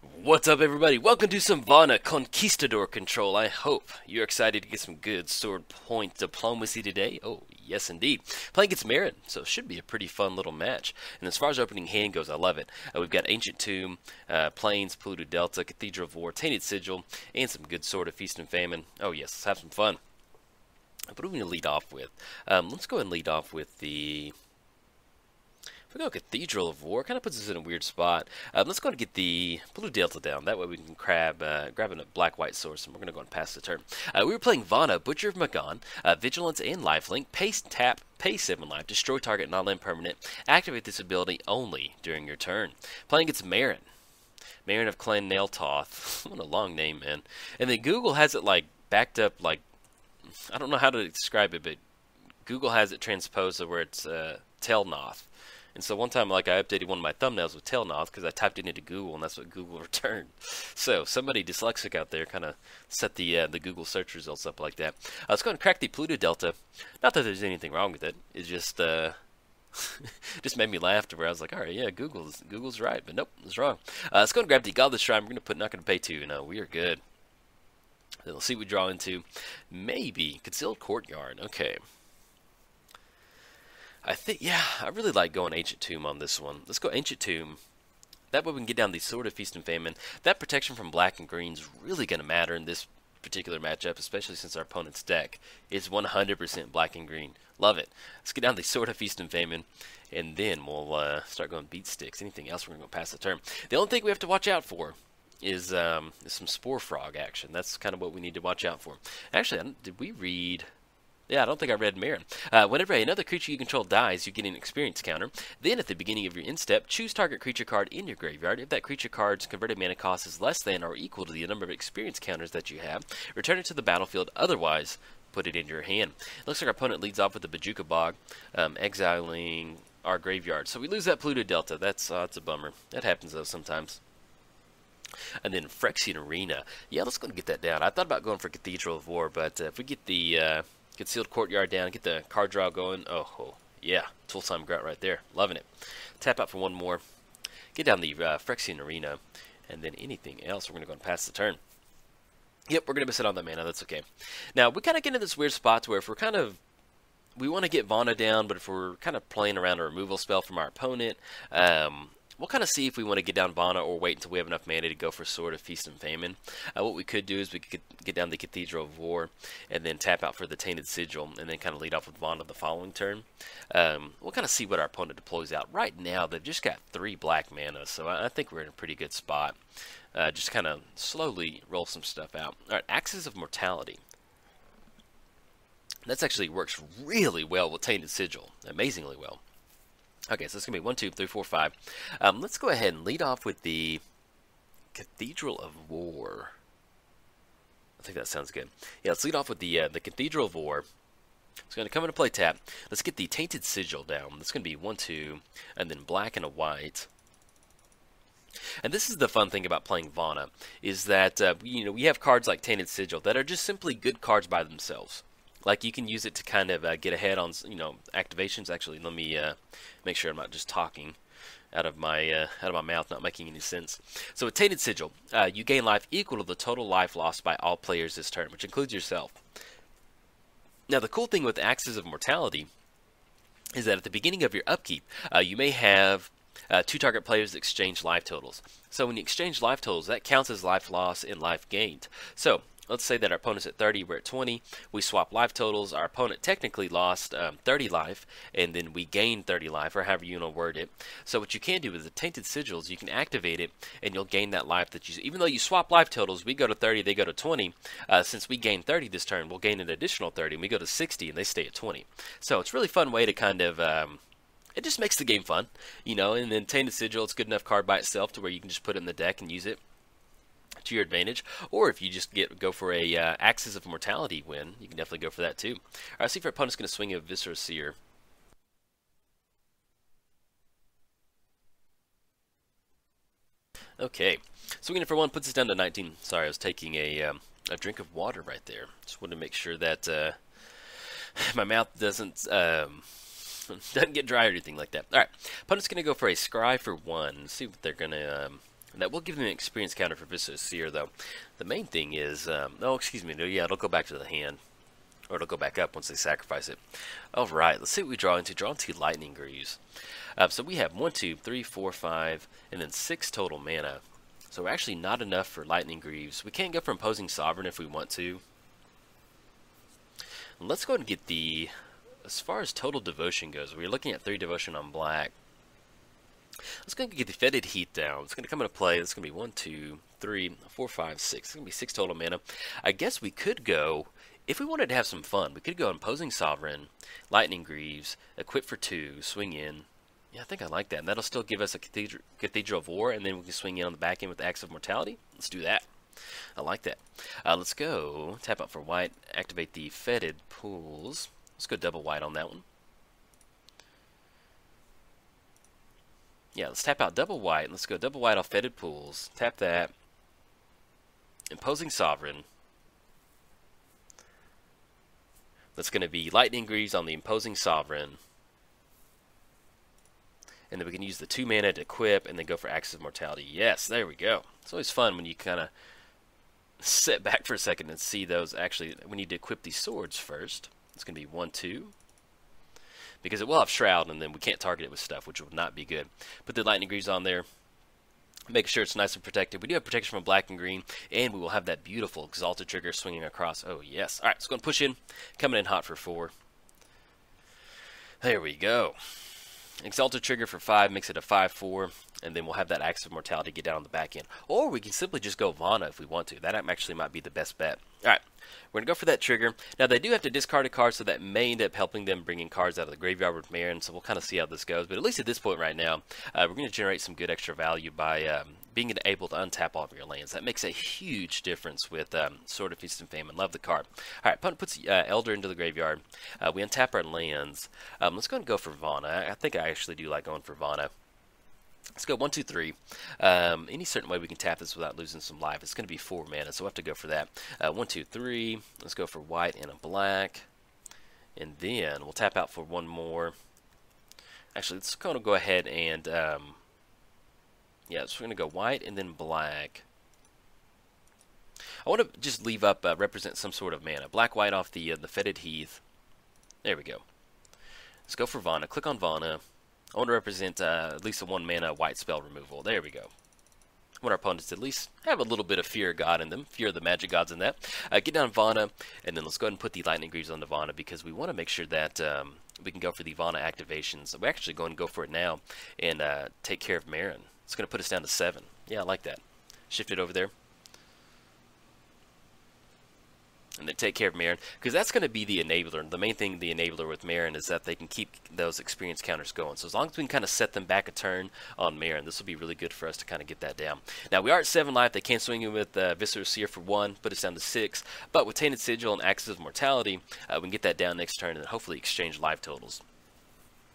What's up, everybody? Welcome to some Vona Conquistador control. I hope you're excited to get some good sword point diplomacy today. Oh, yes, indeed. Playing against Meren, so it should be a pretty fun little match. And as far as opening hand goes, I love it. We've got Ancient Tomb, Plains, Polluted Delta, Cathedral of War, Tainted Sigil, and some good Sword of Feast and Famine. Oh, yes, let's have some fun. What are we going to lead off with? Let's go ahead and lead off with the... If we go Cathedral of War, kind of puts us in a weird spot. Let's go and get the Blue Delta down. That way we can grab a black-white source, and we're going to go and pass the turn. We were playing Vona, Butcher of Magan, Vigilance and Lifelink, Pace, tap, pay 7 life, destroy target non-land permanent, activate this ability only during your turn. Playing against Meren. Meren of Clan Nel Toth. What a long name, man. And then Google has it, like, backed up, like, I don't know how to describe it, but Google has it transposed to where it's Telnoth. And so one time, like, I updated one of my thumbnails with Nel Toth because I typed it into Google, and that's what Google returned. So somebody dyslexic out there kind of set the Google search results up like that. Let's go and crack the Polluted Delta. Not that there's anything wrong with it. It just just made me laugh to where I was like, all right, yeah, Google's right, but nope, it's wrong. Let's go and grab the Godless Shrine. We're going to put not going to pay 2. No, we are good. Then we'll see what we draw into. Maybe Concealed Courtyard. Okay. I think, yeah, I really like going Ancient Tomb on this one. Let's go Ancient Tomb. That way we can get down the Sword of Feast and Famine. That protection from black and green is really going to matter in this particular matchup, especially since our opponent's deck is 100% black and green. Love it. Let's get down the Sword of Feast and Famine, and then we'll start going beat sticks. Anything else, we're going to go past the turn. The only thing we have to watch out for is some Spore Frog action. That's kind of what we need to watch out for. Actually, did we read... Yeah, I don't think I read Meren. Whenever another creature you control dies, you get an experience counter. Then, at the beginning of your end step, choose target creature card in your graveyard. If that creature card's converted mana cost is less than or equal to the number of experience counters that you have, return it to the battlefield. Otherwise, put it in your hand. It looks like our opponent leads off with the Bajuka Bog, exiling our graveyard. So we lose that Polluted Delta. That's a bummer. That happens, though, sometimes. And then Phyrexian Arena. Yeah, let's go and get that down. I thought about going for Cathedral of War, but if we get the... Concealed Courtyard down, get the card draw going. Oh, yeah. Tool Time Grunt right there. Loving it. Tap out for one more. Get down the Phyrexian Arena. And then anything else, we're going to go and pass the turn. Yep, we're going to miss it on the mana. That's okay. Now, we kind of get into this weird spot where if we're kind of... We want to get Vona down, but if we're kind of playing around a removal spell from our opponent... we'll kind of see if we want to get down Vona or wait until we have enough mana to go for Sword of Feast and Famine. What we could do is we could get down the Cathedral of War and then tap out for the Tainted Sigil and then kind of lead off with Vona the following turn. We'll kind of see what our opponent deploys out. Right now, they've just got 3 black mana, so I think we're in a pretty good spot. Just kind of slowly roll some stuff out. All right, Axis of Mortality. That actually works really well with Tainted Sigil, amazingly well. Okay, so it's going to be 1, 2, 3, 4, 5. Let's go ahead and lead off with the Cathedral of War. I think that sounds good. Yeah, let's lead off with the Cathedral of War. It's going to come into play tap. Let's get the Tainted Sigil down. That's going to be 1, 2, and then black and a white. And this is the fun thing about playing Vona, is that we have cards like Tainted Sigil that are just simply good cards by themselves. Like, you can use it to kind of get ahead on, activations. Actually, let me make sure I'm not just talking out of my mouth, not making any sense. So with Tainted Sigil, you gain life equal to the total life lost by all players this turn, which includes yourself. Now, the cool thing with Axis of Mortality is that at the beginning of your upkeep, you may have 2 target players exchange life totals. So when you exchange life totals, that counts as life loss and life gained. So let's say that our opponent's at 30, we're at 20. We swap life totals. Our opponent technically lost 30 life, and then we gained 30 life, or however you want to word it. So what you can do with the Tainted Sigils, you can activate it, and you'll gain that life that you... Even though you swap life totals, we go to 30, they go to 20. Since we gain 30 this turn, we'll gain an additional 30, and we go to 60, and they stay at 20. So it's a really fun way to kind of... it just makes the game fun, and then Tainted Sigil, it's a good enough card by itself to where you can just put it in the deck and use it to your advantage. Or if you just go for a Axis of Mortality win, you can definitely go for that too. Alright, see if our opponent's going to swing a Viscera Seer. Okay, swinging it for 1 puts us down to 19. Sorry, I was taking a drink of water right there. Just wanted to make sure that my mouth doesn't get dry or anything like that. Alright, opponent's going to go for a Scry for 1. See what they're going to That will give them an experience counter for Viscera Seer, though. The main thing is, oh, excuse me, no, yeah, it'll go back to the hand. Or it'll go back up once they sacrifice it. Alright, let's see what we draw into. Draw into Lightning Greaves. So we have 1, 2, 3, 4, 5, and then 6 total mana. So we're actually not enough for Lightning Greaves. We can't go for Imposing Sovereign if we want to. Let's go ahead and get the, as far as total devotion goes, we're looking at 3 devotion on black. Let's go ahead and get the Fetid Heat down. It's going to come into play. It's going to be 1, 2, 3, 4, 5, 6. It's going to be 6 total mana. I guess we could go, if we wanted to have some fun, we could go Imposing Sovereign, Lightning Greaves, equip for 2, swing in. Yeah, I think I like that. And that'll still give us a Cathedral of War, and then we can swing in on the back end with the Axe of Mortality. Let's do that. I like that. Let's go tap out for white, activate the Fetid Pools. Let's go double white on that one. Yeah, let's tap out double white. Let's go double white off Fetid Pools. Tap that. Imposing Sovereign. That's going to be Lightning Greaves on the Imposing Sovereign. And then we can use the 2 mana to equip and then go for Axe of Mortality. Yes, there we go. It's always fun when you kind of sit back for a second and see those. Actually, we need to equip these swords first. It's going to be 1, 2. Because it will have Shroud, and then we can't target it with stuff, which would not be good. Put the Lightning Greaves on there. Make sure it's nice and protected. We do have protection from black and green, and we will have that beautiful Exalted Trigger swinging across. Oh, yes. All right, let's go and push in. Coming in hot for 4. There we go. Exalted Trigger for 5 makes it a 5/4, and then we'll have that Axe of Mortality get down on the back end. Or we can simply just go Vona if we want to. That actually might be the best bet. Alright, we're going to go for that trigger. Now, they do have to discard a card, so that may end up helping them bringing cards out of the graveyard with Meren, so we'll kind of see how this goes. But at least at this point right now, we're going to generate some good extra value by being able to untap all of your lands. That makes a huge difference with Sword of Feast and Famine. Love the card. Alright, opponent puts Elder into the graveyard. We untap our lands. Let's go and go for Vona. I think I actually do like going for Vona. Let's go 1, 2, 3. Any certain way we can tap this without losing some life. It's going to be 4 mana, so we'll have to go for that. 1, 2, 3. Let's go for white and a black. And then we'll tap out for 1 more. Actually, let's kind of go ahead and... yeah, so we're going to go white and then black. I want to just leave up, represent some sort of mana. Black, white off the Fetid Heath. There we go. Let's go for Vona. Click on Vona. I want to represent at least a 1 mana white spell removal. There we go. I want our opponents to at least have a little bit of Fear of God in them. Fear of the magic gods in that. Get down Vona, and then let's go ahead and put the Lightning Greaves on the Vona because we want to make sure that we can go for the Vona activations. We're actually going to go for it now and take care of Meren. It's going to put us down to 7. Yeah, I like that. Shift it over there. And then take care of Meren, because that's going to be the enabler. The main thing, the enabler with Meren, is that they can keep those experience counters going. So as long as we can kind of set them back a turn on Meren, this will be really good for us to kind of get that down. Now, we are at 7 life. They can swing in with Viscera Seer for 1, put us down to 6. But with Tainted Sigil and Axis of Mortality, we can get that down next turn and hopefully exchange life totals.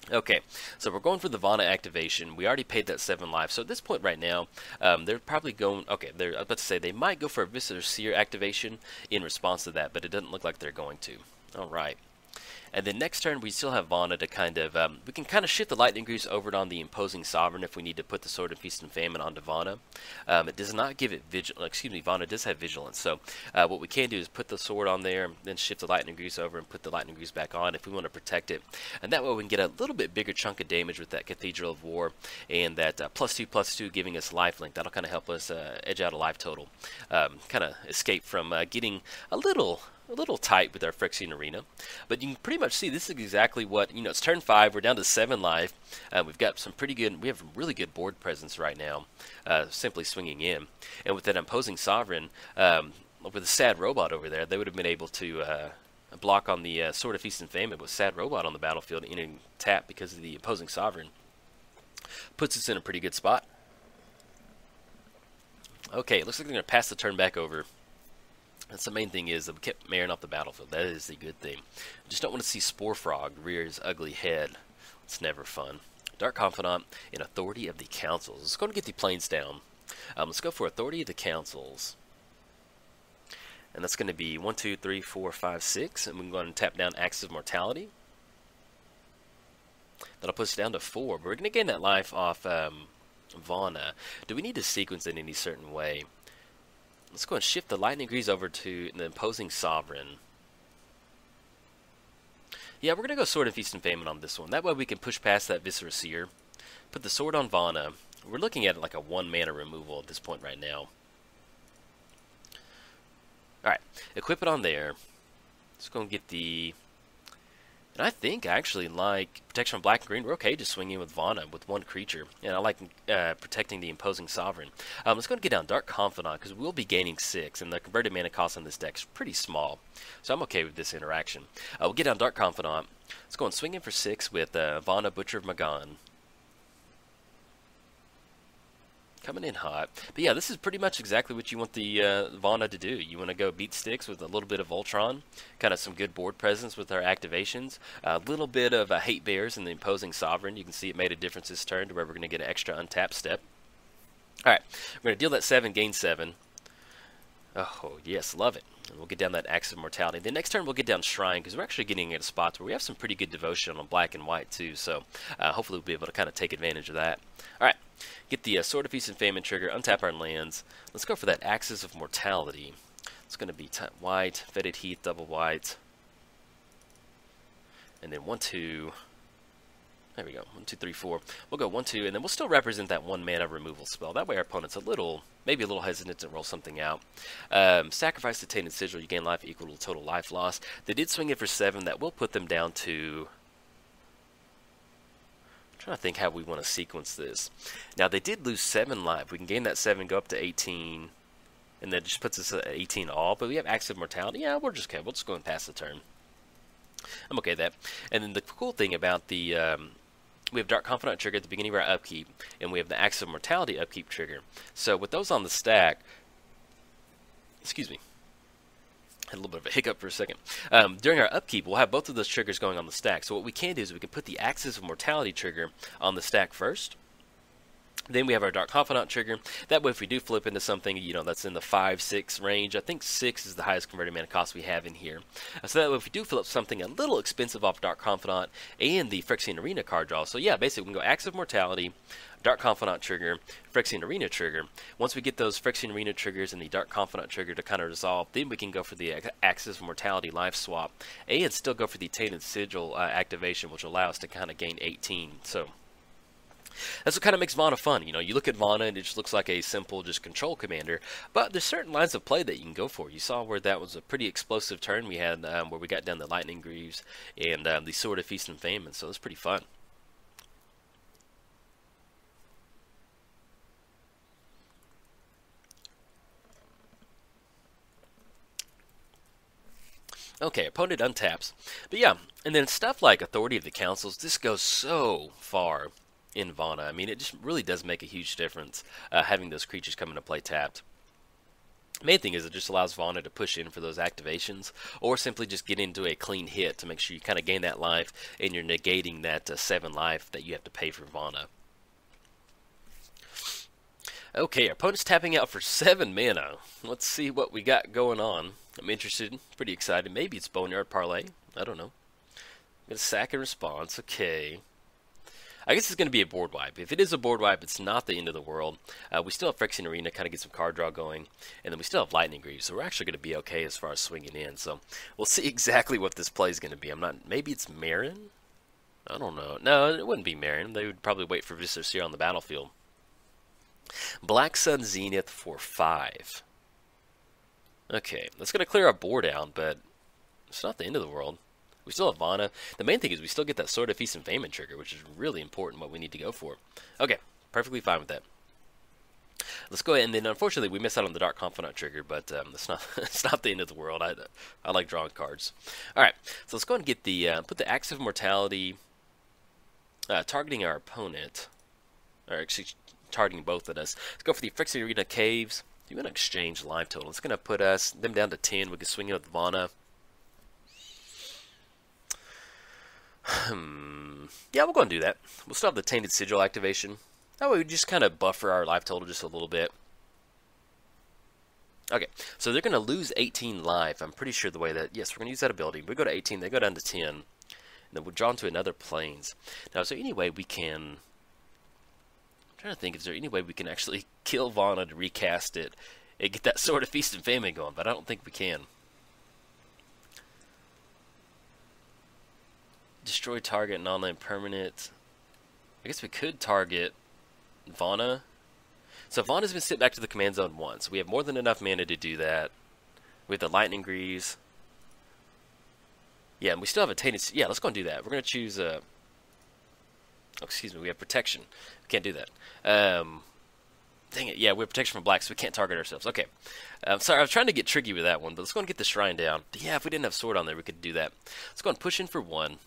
Okay, so we're going for the Vona activation. We already paid that 7 life, so at this point right now, they're probably going... Okay, I was about to say they might go for a Viscera Seer activation in response to that, but it doesn't look like they're going to. Alright. And then next turn, we still have Vona to kind of... we can kind of shift the Lightning Greaves over on the Imposing Sovereign if we need to put the Sword of Feast and Famine onto Vona. It does not give it vigilance. Excuse me, Vona does have vigilance. So what we can do is put the sword on there, then shift the Lightning Greaves over and put the Lightning Greaves back on if we want to protect it. And that way we can get a little bit bigger chunk of damage with that Cathedral of War and that +2/+2 giving us lifelink. That'll kind of help us edge out a life total. Kind of escape from getting a little tight with our Phyrexian Arena, but you can pretty much see this is exactly what, you know, it's turn 5, we're down to 7 life, we've got some pretty good, we have really good board presence right now, simply swinging in, and with that Imposing Sovereign, with a Sad Robot over there, they would have been able to block on the Sword of Feast and Famine with Sad Robot on the battlefield, in tap because of the Imposing Sovereign. Puts us in a pretty good spot. Okay, looks like they're going to pass the turn back over. That's the main thing, is that we kept Meren off the battlefield. That is the good thing. I just don't want to see Spore Frog rear his ugly head. It's never fun. Dark Confidant and Authority of the Councils. Let's go and get the planes down. Let's go for Authority of the Councils. And that's going to be 1, 2, 3, 4, 5, 6. And we can go ahead and tap down Axis of Mortality. That'll put us down to 4. But we're going to gain that life off Vona. Do we need to sequence it in any certain way? Let's go and shift the lightning greaves over to the imposing sovereign. Yeah, we're going to go Sword of Feast and Famine on this one. That way we can push past that Viscera Seer. Put the sword on Vona. We're looking at like a 1 mana removal at this point right now. Alright, equip it on there. Let's go and get the... And I think I actually like protection on black and green. We're okay just swinging with Vona with 1 creature. And I like protecting the imposing sovereign. Let's go and get down Dark Confidant because we'll be gaining 6. And the converted mana cost on this deck is pretty small. So I'm okay with this interaction. We'll get down Dark Confidant. Let's go and swing in for 6 with Vona, Butcher of Magan. Coming in hot. But yeah, this is pretty much exactly what you want the Vona to do. You want to go beat sticks with a little bit of Voltron, kind of some good board presence with our activations, a little bit of Hate Bears and the Imposing Sovereign. You can see it made a difference this turn to where we're going to get an extra untapped step. Alright, we're going to deal that 7, gain 7. Oh, yes, love it. And we'll get down that Axe of Mortality. The next turn we'll get down Shrine, because we're actually getting at a spot where we have some pretty good devotion on black and white, too. So hopefully we'll be able to kind of take advantage of that. Alright, get the Sword of Feast and Famine trigger, untap our lands. Let's go for that Axis of Mortality. It's going to be white, Fetid Heath, double white. And then 1, 2... There we go. 1, 2, 3, 4. We'll go 1, 2, and then we'll still represent that 1 mana removal spell. That way our opponent's maybe a little hesitant to roll something out. Sacrifice the Tainted Sigil. You gain life equal to total life loss. They did swing it for 7. That will put them down to... I'm trying to think how we want to sequence this. Now they did lose 7 life. We can gain that 7, go up to 18, and that just puts us at 18 all. But we have Axe of Mortality. Yeah, we're just okay. We'll just go and pass the turn. I'm okay with that. And then the cool thing about the... we have Dark Confidant trigger at the beginning of our upkeep, and we have the Axe of Mortality upkeep trigger. So with those on the stack, excuse me, had a little bit of a hiccup for a second. During our upkeep, we'll have both of those triggers going on the stack. So what we can do is we can put the Axis of Mortality trigger on the stack first. Then we have our Dark Confidant trigger. That way if we do flip into something, you know, that's in the 5, 6 range, I think 6 is the highest converted mana cost we have in here. So that way if we do flip something a little expensive off Dark Confidant and the Phyrexian Arena card draw. So yeah, basically we can go Axe of Mortality, Dark Confidant trigger, Phyrexian Arena trigger. Once we get those Phyrexian Arena triggers and the Dark Confidant trigger to kind of resolve, then we can go for the Axis of Mortality life swap and still go for the Tainted Sigil activation, which will allow us to kind of gain 18. So that's what kind of makes Vona fun. You know, you look at Vona and it just looks like a simple just control commander, but there's certain lines of play that you can go for. You saw where that was a pretty explosive turn we had where we got down the Lightning Greaves and the Sword of Feast and Famine, so it's pretty fun. Okay, opponent untaps. But yeah, and then stuff like Authority of the Councils, this goes so far in Vona. I mean, it just really does make a huge difference having those creatures come into play tapped. Main thing is it just allows Vona to push in for those activations, or simply just get into a clean hit to make sure you kind of gain that life, and you're negating that 7 life that you have to pay for Vona. Okay, our opponent's tapping out for 7 mana. Let's see what we got going on. I'm interested, pretty excited. Maybe it's Boneyard Parlay. I don't know. I'm going to sack in response. Okay. I guess it's going to be a board wipe. If it is a board wipe, it's not the end of the world. We still have Phyrexian Arena, kind of get some card draw going. And then we still have Lightning Greaves, so we're actually going to be okay as far as swinging in. So we'll see exactly what this play is going to be. Maybe it's Meren? I don't know. No, it wouldn't be Meren. They would probably wait for Viscera Seer on the battlefield. Black Sun Zenith for 5. Okay, that's going to clear our board out, but it's not the end of the world. We still have Vona. The main thing is we still get that Sword of Feast and Famine trigger, which is really important, what we need to go for. Okay, perfectly fine with that. Let's go ahead, and then unfortunately we missed out on the Dark Confidant trigger, but it's not the end of the world. I like drawing cards. All right, so let's go ahead and get the put the Axe of Mortality targeting our opponent, or actually targeting both of us. Let's go for the Phyrexian Arena Caves. You're going to exchange life total. It's going to put them down to 10. We can swing it with Vona. Yeah, we'll go and do that. We'll still have the Tainted Sigil activation. That way we just kind of buffer our life total just a little bit. Okay, so they're going to lose 18 life. I'm pretty sure the way that... Yes, we're going to use that ability. We go to 18, they go down to 10. And then we'll draw into another planes. Now, so anyway, we can... trying to think, is there any way we can actually kill Vona to recast it and get that Sword of Feast and Famine going? But I don't think we can. Destroy target non-land permanent. I guess we could target Vona. So Vona's been sent back to the command zone once. We have more than enough mana to do that. With the Lightning Greaves. Yeah, and we still have a Tainted... Yeah, let's go and do that. We're going to choose... Oh, excuse me, we have Protection. We can't do that. Dang it, yeah, we have Protection from Black, so we can't target ourselves. Okay. Sorry, I was trying to get tricky with that one, but let's go and get the Shrine down. But yeah, if we didn't have Sword on there, we could do that. Let's go and push in for 1.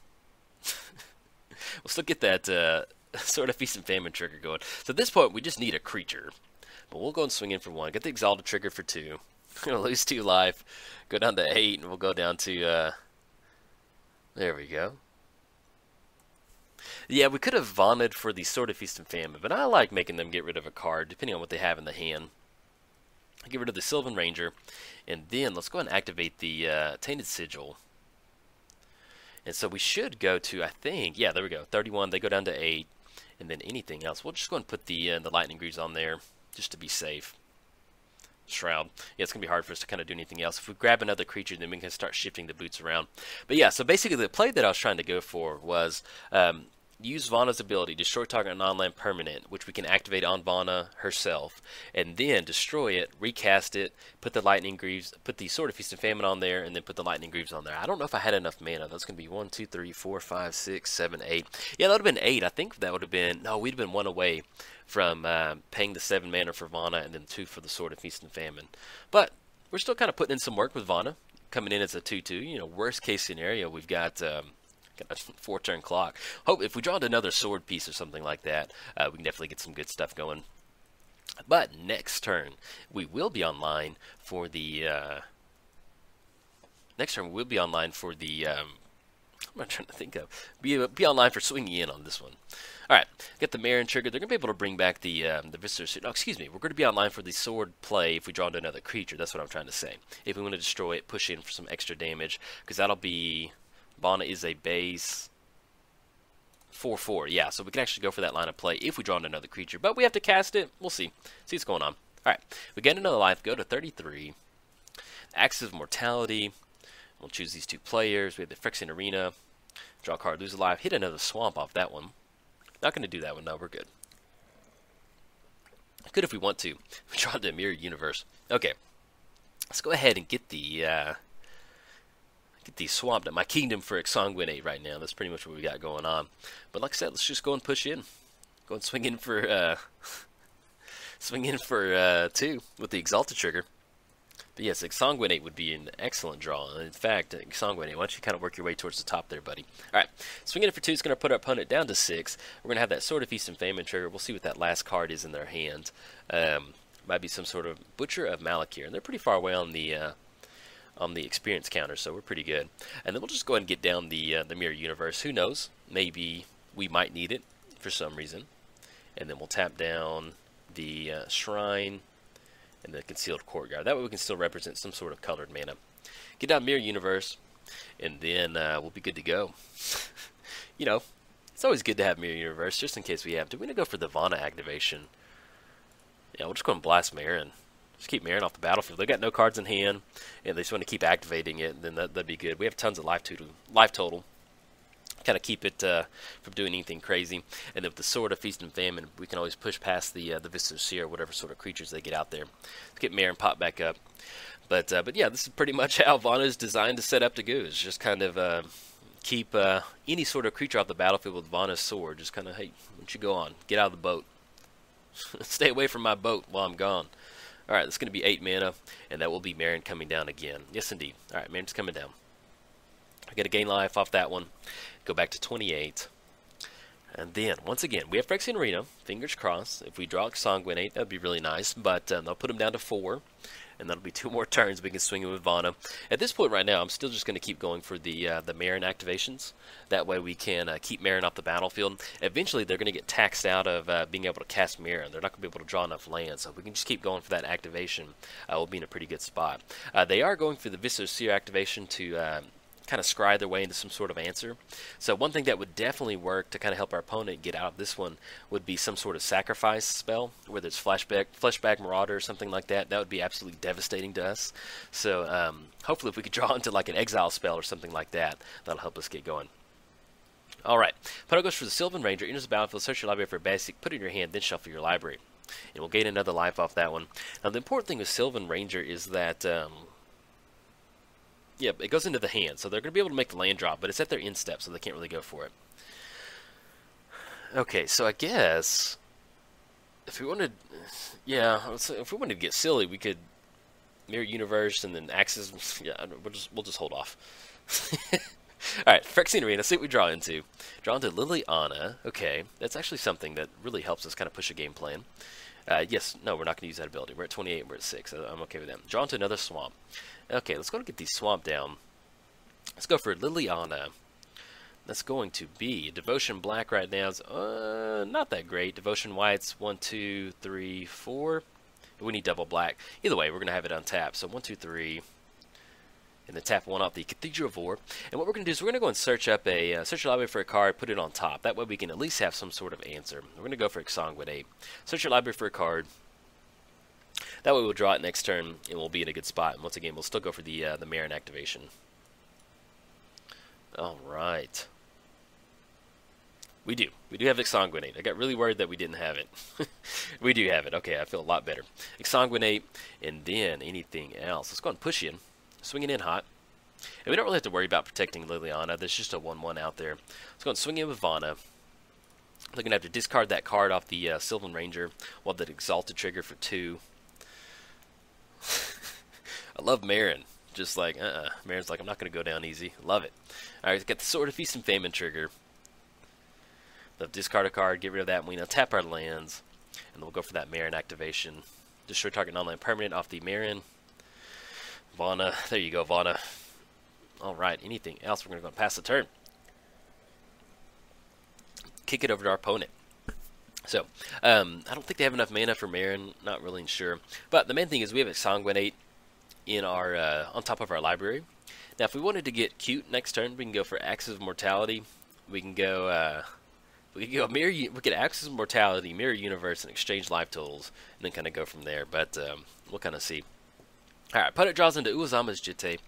We'll still get that Sword of Feast and Famine trigger going. So at this point, we just need a creature. But we'll go and swing in for 1. Get the Exalted trigger for 2. We're going to lose 2 life. Go down to 8, and we'll go down to... there we go. Yeah, we could have Vona'd for the Sword of Feast and Famine, but I like making them get rid of a card, depending on what they have in the hand. Get rid of the Sylvan Ranger, and then let's go ahead and activate the Tainted Sigil. And so we should go to, I think, yeah, there we go, 31. They go down to 8, and then anything else. We'll just go and put the Lightning Greaves on there, just to be safe. Shroud. Yeah, it's going to be hard for us to kind of do anything else. If we grab another creature, then we can start shifting the boots around. But yeah, so basically the play that I was trying to go for was use Vona's ability, destroy target non-land permanent, which we can activate on Vona herself, and then destroy it, recast it, put the Lightning Greaves, put the Sword of Feast and Famine on there, and then put the Lightning Greaves on there. I don't know if I had enough mana. That's going to be 1, 2, 3, 4, 5, 6, 7, 8. Yeah, that would have been 8. I think that would have been, no, we'd have been 1 away from paying the 7 mana for Vona and then 2 for the Sword of Feast and Famine. But we're still kind of putting in some work with Vona, coming in as a 2/2. You know, worst case scenario, we've got a 4-turn clock. Hope if we draw another sword piece or something like that, we can definitely get some good stuff going. But next turn, we will be online for the I'm trying to think of. Be online for swinging in on this one. All right, get the Meren trigger. They're going to be able to bring back the Visitor Suit. Oh, excuse me. We're going to be online for the sword play if we draw into another creature. That's what I'm trying to say. If we want to destroy it, push in for some extra damage, because that'll be... Vona is a base 4/4. Yeah, so we can actually go for that line of play if we draw into another creature. But we have to cast it. We'll see. See what's going on. All right, we get another life. Go to 33. Axis of Mortality. We'll choose these 2 players. We have the Phyrexian Arena. Draw a card, lose a life. Hit another swamp off that one. Not going to do that one. No, we're good. Good if we want to. We draw the Mirror Universe. Okay. Let's go ahead and get the swamped at my kingdom for Exsanguinate right now. That's pretty much what we got going on. But like I said, let's just go and push in. Go and swing in for 2 with the Exalted trigger. But yes, Exsanguinate would be an excellent draw. In fact, Exsanguinate, why don't you kind of work your way towards the top there, buddy. Alright, swinging in for 2 is going to put our opponent down to 6. We're going to have that Sword of Feast and Famine trigger. We'll see what that last card is in their hand. Might be some sort of Butcher of Malakir. And they're pretty far away on the experience counter, so we're pretty good. And then we'll just go ahead and get down the Mirror Universe. Who knows? Maybe we might need it for some reason. And then we'll tap down the Shrine and the Concealed Courtyard. That way we can still represent some sort of colored mana. Get down Mirror Universe, and then we'll be good to go. You know, it's always good to have Mirror Universe, just in case we have to. We're going to go for the Vona activation. Yeah, we'll just go and blast Meren. Just keep Meren off the battlefield. They got no cards in hand, and they just want to keep activating it, and then that'd be good. We have tons of life total. Kind of keep it from doing anything crazy. And then with the Sword of Feast and Famine, we can always push past the Visitor Seer, whatever sort of creatures they get out there. Let's get Meren popped back up. But yeah, this is pretty much how Vona is designed to set up to go. It's just kind of keep any sort of creature off the battlefield with Vona's sword. Just kind of, hey, why don't you go on? Get out of the boat. Stay away from my boat while I'm gone. Alright, that's going to be 8 mana, and that will be Meren coming down again. Yes, indeed. Alright, Meren's coming down. I got to gain life off that one. Go back to 28. And then, once again, we have Phyrexian Arena. Fingers crossed. If we draw Exsanguinate, that would be really nice. But they'll put him down to 4. And that'll be 2 more turns. We can swing him with Vona. At this point right now, I'm still just going to keep going for the Meren activations. That way we can keep Meren off the battlefield. Eventually, they're going to get taxed out of being able to cast Meren. They're not going to be able to draw enough land. So we can just keep going for that activation. We'll be in a pretty good spot. They are going for the Visitor Seer activation to... kind of scry their way into some sort of answer. So one thing that would definitely work to kind of help our opponent get out of this one would be some sort of sacrifice spell, whether it's fleshback marauder or something like that. That would be absolutely devastating to us. So hopefully if we could draw into like an exile spell or something like that, that'll help us get going. Alright, opponent goes for the Sylvan Ranger, enters the battlefield, search your library for a basic, put it in your hand, then shuffle your library. And we'll gain another life off that one. Now the important thing with Sylvan Ranger is that yeah, it goes into the hand, so they're going to be able to make the land drop, but it's at their end step, so they can't really go for it. Okay, so I guess if we wanted, yeah, if we wanted to get silly, we could Mirror Universe and then Axis. Yeah, we'll just hold off. All right, Phyrexian Arena. See what we draw into. Draw into Liliana. Okay, that's actually something that really helps us kind of push a game plan. Yes, no, we're not going to use that ability. We're at 28, we're at 6. I'm okay with that. Draw into another swamp. Okay, let's go and get these swamp down. Let's go for Liliana. That's going to be Devotion Black right now is not that great. Devotion White's 1, 2, 3, 4. We need double black. Either way, we're going to have it untapped. So 1, 2, 3. And then tap one off the Cathedral of War. And what we're going to do is we're going to go and search up a search your library for a card, put it on top. That way we can at least have some sort of answer. We're going to go for Exsanguinate. Search your library for a card. That way we'll draw it next turn and we'll be in a good spot. And once again, we'll still go for the Meren activation. All right. We do have Exsanguinate. I got really worried that we didn't have it. We do have it. Okay, I feel a lot better. Exsanguinate, and then anything else. Let's go and push in. Swing it in hot. And we don't really have to worry about protecting Liliana. There's just a 1/1 out there. Let's go and swing in with Vona. They're going to have to discard that card off the Sylvan Ranger. We'll have that Exalted trigger for 2. I love Meren. Just like, Meren's like, I'm not going to go down easy. Love it. Alright, got the Sword of Feast and Famine trigger. They'll discard a card, get rid of that, and we now tap our lands. And we'll go for that Meren activation. Destroy target non-land permanent off the Meren. Vona, there you go, Vona. Alright, anything else? We're going to go and pass the turn. Kick it over to our opponent. So, I don't think they have enough mana for Meren, not really sure. But the main thing is we have a Exsanguinate in our, on top of our library. Now, if we wanted to get cute next turn, we can go for Axis of Mortality. We can go, we could Axis of Mortality, Mirror Universe, and exchange life totals, and then kind of go from there. But we'll kind of see. Alright, opponent draws into Uozama's Jitte,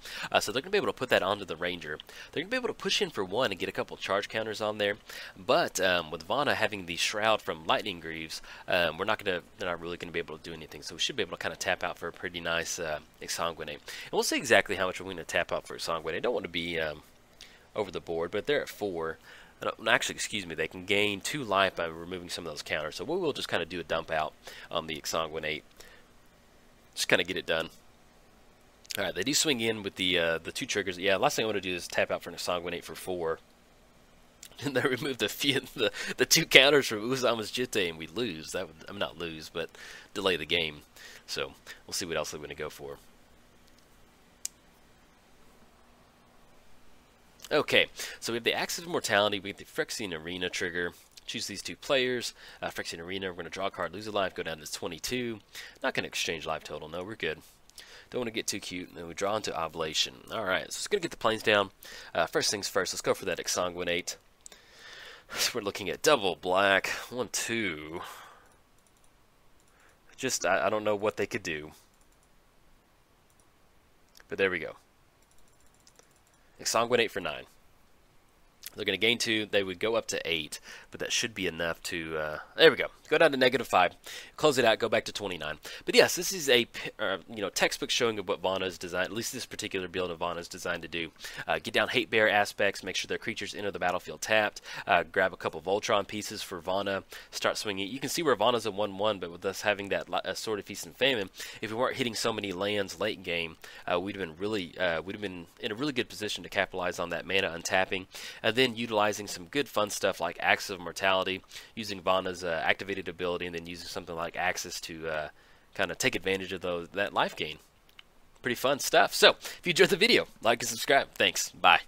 so they're going to be able to put that onto the Ranger. They're going to be able to push in for 1 and get a couple charge counters on there, but with Vona having the Shroud from Lightning Greaves, they're not really going to be able to do anything, so we should be able to kind of tap out for a pretty nice Exsanguinate. And we'll see exactly how much we're going to tap out for Exsanguinate. I don't want to be over the board, but they're at 4. Actually, excuse me, they can gain 2 life by removing some of those counters, so we will just kind of do a dump out on the Exsanguinate. Just kind of get it done. Alright, they do swing in with the 2 triggers. Yeah, last thing I want to do is tap out for an Exsanguinate for 4. And they remove the 2 counters from Uozama's Jitte, and we lose. That would, I mean, not lose, but delay the game. So, we'll see what else they're going to go for. Okay, so we have the Axis of Mortality, we have the Phyrexian Arena trigger. Choose these 2 players. Phyrexian Arena, we're going to draw a card, lose a life, go down to 22. Not going to exchange life total, no, we're good. Don't want to get too cute. And then we draw into Oblation. Alright, so it's going to get the planes down. First things first, let's go for that Exsanguinate. So we're looking at double black. 1, 2. Just, I don't know what they could do. But there we go. Exsanguinate for 9. They're going to gain 2. They would go up to 8, but that should be enough to... there we go. Go down to -5. Close it out. Go back to 29. But yes, this is a textbook showing of what Vona is designed. At least this particular build of Vona is designed to do. Get down hate bear aspects. Make sure their creatures enter the battlefield tapped. Grab a couple Voltron pieces for Vona. Start swinging. You can see where Vona's a 1/1, but with us having that Sword of Feast and Famine, if we weren't hitting so many lands late game, we'd have been in a really good position to capitalize on that mana untapping. Then utilizing some good fun stuff like Axis of Mortality, using Vona's activated ability, and then using something like Axis to kind of take advantage of that life gain. Pretty fun stuff. So, if you enjoyed the video, like and subscribe. Thanks. Bye.